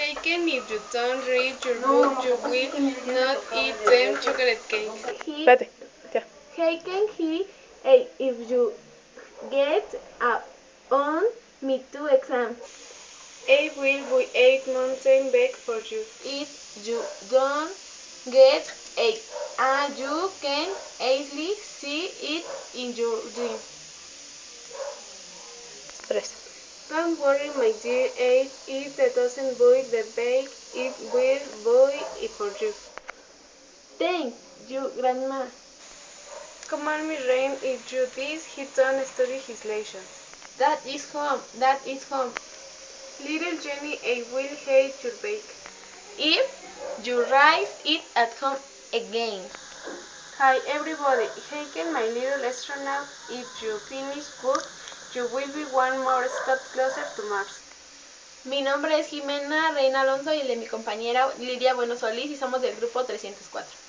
Heiken, if you don't read your book, you will not eat them chocolate cakes. Espérate, ya. Heiken, if you get on me two exam. I will buy 8 mountain bag for you. If you don't get a and you can easily see it in your dream. 3. Don't worry, my dear Abe, if it doesn't buy the bag, it will buy it for you. Thank you, Grandma. Command me rain, if you this, he don't study his lessons. That is home. That is home. Little Jenny, I will hate your bake. If you rise it at home again. Hi everybody, Heiken, my little astronaut, if you finish book, you will be one more step closer to Mars. Mi nombre es Jimena Reina Alonso y el de mi compañera Lidia Bueno Solís y somos del grupo 304.